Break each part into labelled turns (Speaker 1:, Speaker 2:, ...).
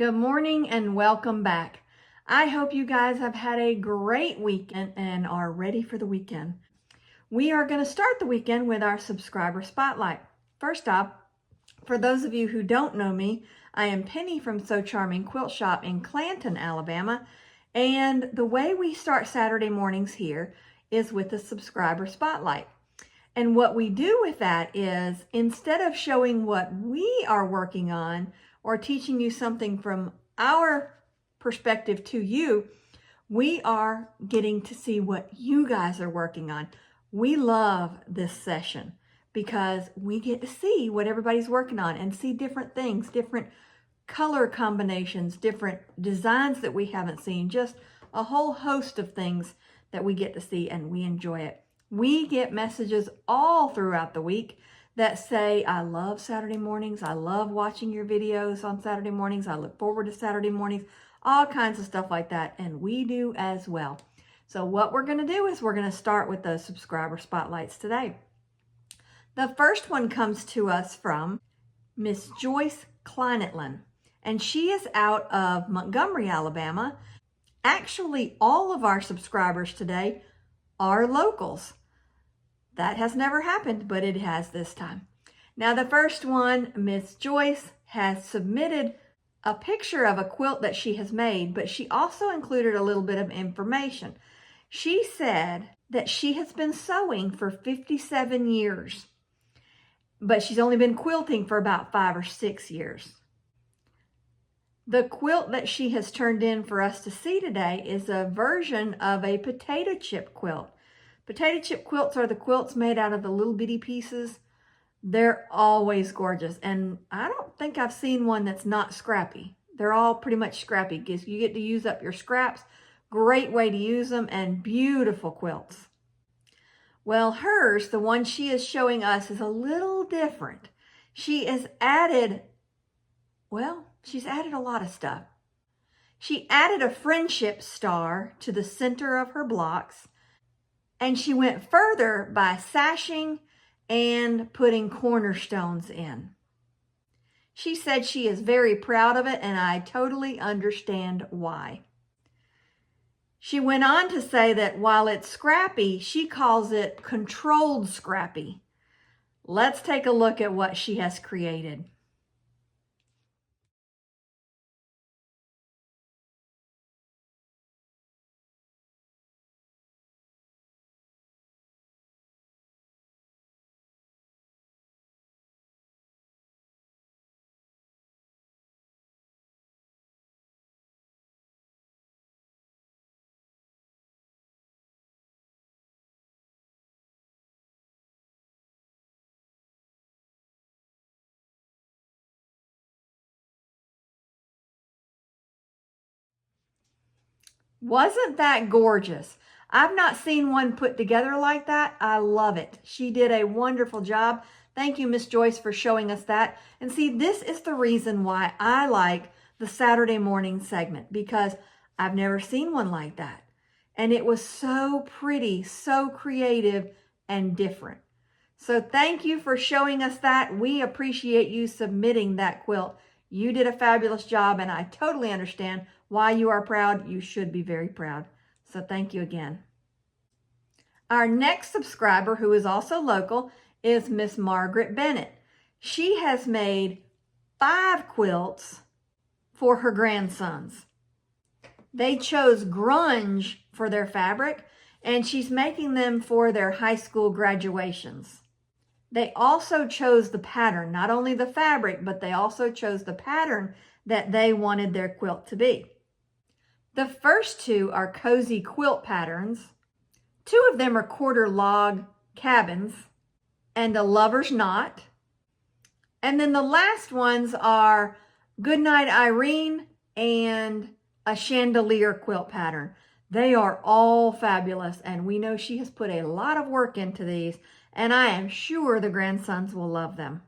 Speaker 1: Good morning and welcome back. I hope you guys have had a great weekend and are ready for the weekend. We are going to start the weekend with our subscriber spotlight. First off, for those of you who don't know me, I am Penny from So Charming Quilt Shop in Clanton, Alabama. And the way we start Saturday mornings here is with the subscriber spotlight. And what we do with that is, instead of showing what we are working on or teaching you something from our perspective to you, we are getting to see what you guys are working on. We love this session because we get to see what everybody's working on and see different things, different color combinations, different designs that we haven't seen, just a whole host of things that we get to see, and we enjoy it. We get messages all throughout the week that say, I love Saturday mornings. I love watching your videos on Saturday mornings. I look forward to Saturday mornings, all kinds of stuff like that. And we do as well. So what we're going to do is we're going to start with the subscriber spotlights today. The first one comes to us from Miss Joyce Kleinetlen, and she is out of Montgomery, Alabama. Actually, all of our subscribers today are locals. That has never happened, but it has this time. Now, the first one, Miss Joyce has submitted a picture of a quilt that she has made, but she also included a little bit of information. She said that she has been sewing for 57 years, but she's only been quilting for about 5 or 6 years. The quilt that she has turned in for us to see today is a version of a potato chip quilt. Potato chip quilts are the quilts made out of the little bitty pieces. They're always gorgeous, and I don't think I've seen one that's not scrappy. They're all pretty much scrappy because you get to use up your scraps. Great way to use them, and beautiful quilts. Well, hers, the one she is showing us, is a little different. She has added, she's added a lot of stuff. She added a friendship star to the center of her blocks, and she went further by sashing and putting cornerstones in. She said she is very proud of it, and I totally understand why. She went on to say that while it's scrappy, she calls it controlled scrappy. Let's take a look at what she has created. Wasn't that gorgeous? I've not seen one put together like that. I love it. She did a wonderful job. Thank you, Miss Joyce, for showing us that. And see, this is the reason why I like the Saturday morning segment, because I've never seen one like that. And it was so pretty, so creative, and different. So thank you for showing us that. We appreciate you submitting that quilt. You did a fabulous job, and I totally understand why you are proud. You should be very proud. So thank you again. Our next subscriber, who is also local, is Miss Margaret Bennett. She has made 5 quilts for her grandsons. They chose grunge for their fabric, and she's making them for their high school graduations. They also chose the pattern, not only the fabric, but they also chose the pattern that they wanted their quilt to be. The first 2 are cozy quilt patterns. 2 of them are quarter log cabins and a lover's knot. And then the last ones are Goodnight Irene and a chandelier quilt pattern. They are all fabulous, and we know she has put a lot of work into these, and I am sure the grandsons will love them,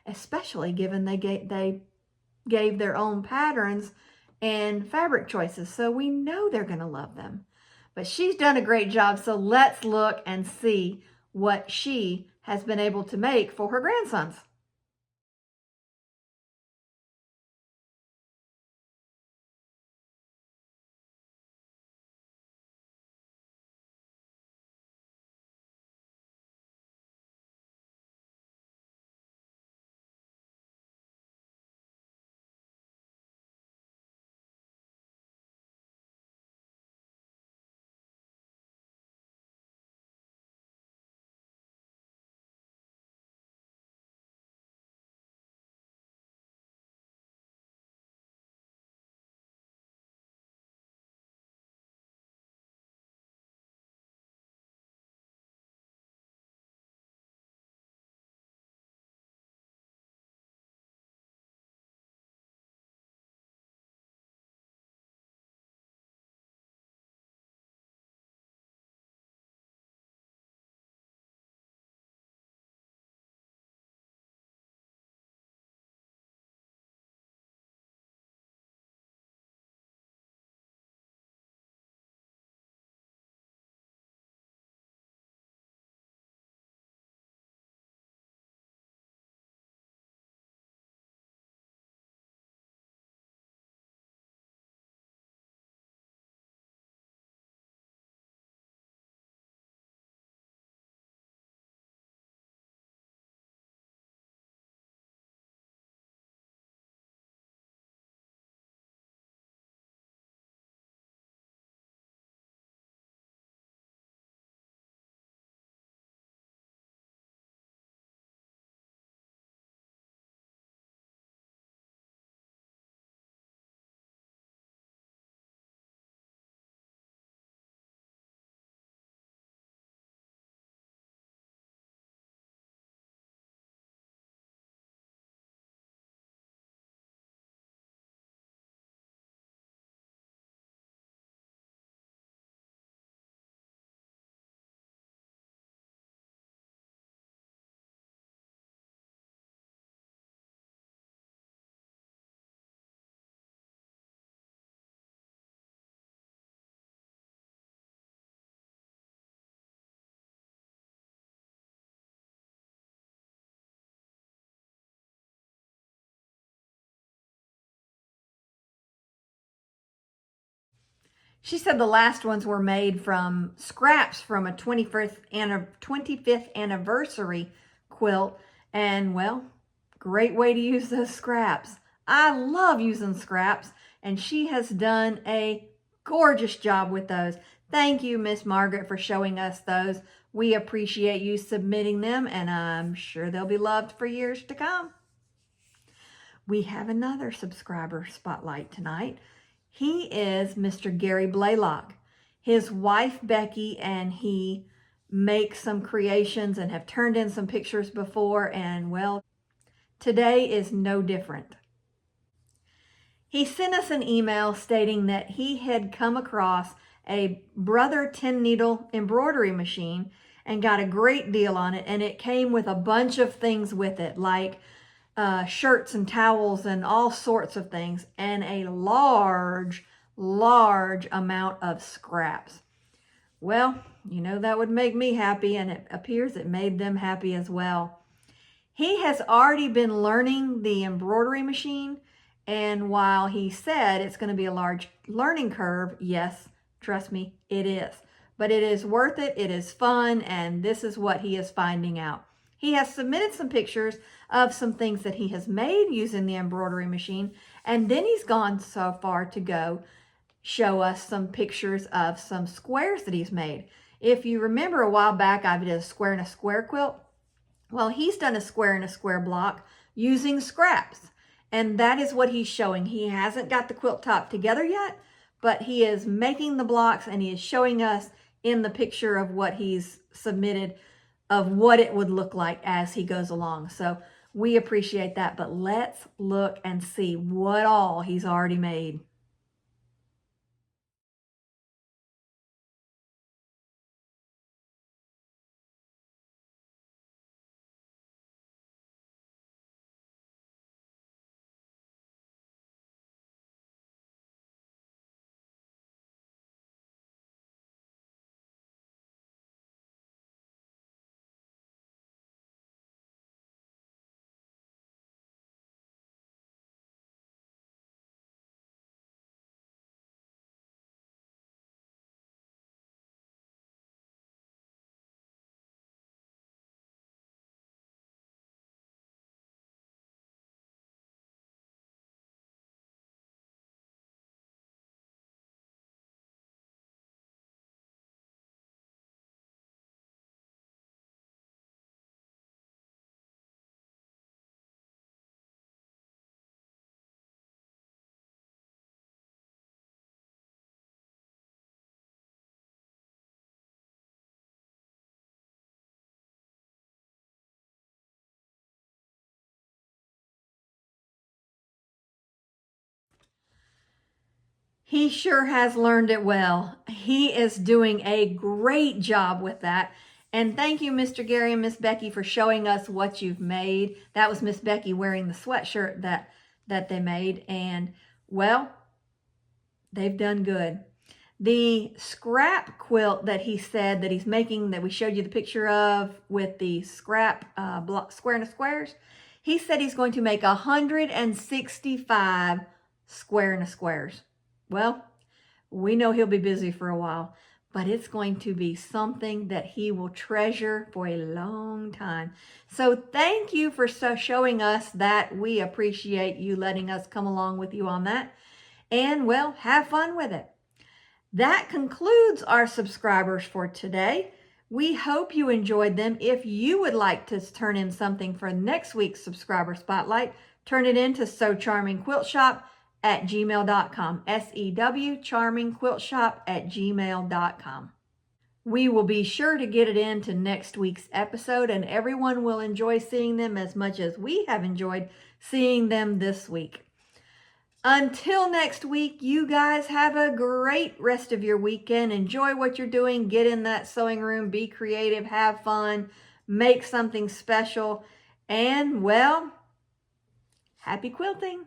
Speaker 1: especially given they gave their own patterns and fabric choices, so we know they're going to love them. But she's done a great job, so let's look and see what she has been able to make for her grandsons. She said the last ones were made from scraps from a 25th anniversary quilt. And well, great way to use those scraps. I love using scraps, and she has done a gorgeous job with those. Thank you, Miss Margaret, for showing us those. We appreciate you submitting them, and I'm sure they'll be loved for years to come. We have another subscriber spotlight tonight. He is Mr. Gary Blaylock. His wife, Becky, and he make some creations and have turned in some pictures before, and well, today is no different. He sent us an email stating that he had come across a Brother 10 needle embroidery machine and got a great deal on it, and it came with a bunch of things with it, like shirts and towels and all sorts of things, and a large amount of scraps. Well, you know, that would make me happy, and it appears it made them happy as well. He has already been learning the embroidery machine, and while he said it's going to be a large learning curve, yes, trust me, it is. But it is worth it, it is fun, and this is what he is finding out. He has submitted some pictures of some things that he has made using the embroidery machine, and then he's gone so far to go show us some pictures of some squares that he's made. If you remember a while back, I did a square and a square quilt. Well, he's done a square and a square block using scraps, and that is what he's showing. He hasn't got the quilt top together yet, but he is making the blocks, and he is showing us in the picture of what he's submitted of what it would look like as he goes along. So we appreciate that, but let's look and see what all he's already made. He sure has learned it well. He is doing a great job with that. And thank you, Mr. Gary and Miss Becky, for showing us what you've made. That was Miss Becky wearing the sweatshirt that they made. And, well, they've done good. The scrap quilt that he said that he's making, that we showed you the picture of with the scrap square and a squares, he said he's going to make 165 square and a squares. Well, we know he'll be busy for a while, but it's going to be something that he will treasure for a long time. So thank you for showing us that. We appreciate you letting us come along with you on that. And, well, have fun with it. That concludes our subscribers for today. We hope you enjoyed them. If you would like to turn in something for next week's subscriber spotlight, turn it in to sewcharmingquiltshop@gmail.com. sewcharmingquiltshop@gmail.com. We will be sure to get it into next week's episode, and everyone will enjoy seeing them as much as we have enjoyed seeing them this week. Until next week, you guys have a great rest of your weekend. Enjoy what you're doing. Get in that sewing room. Be creative. Have fun. Make something special. And, well, happy quilting.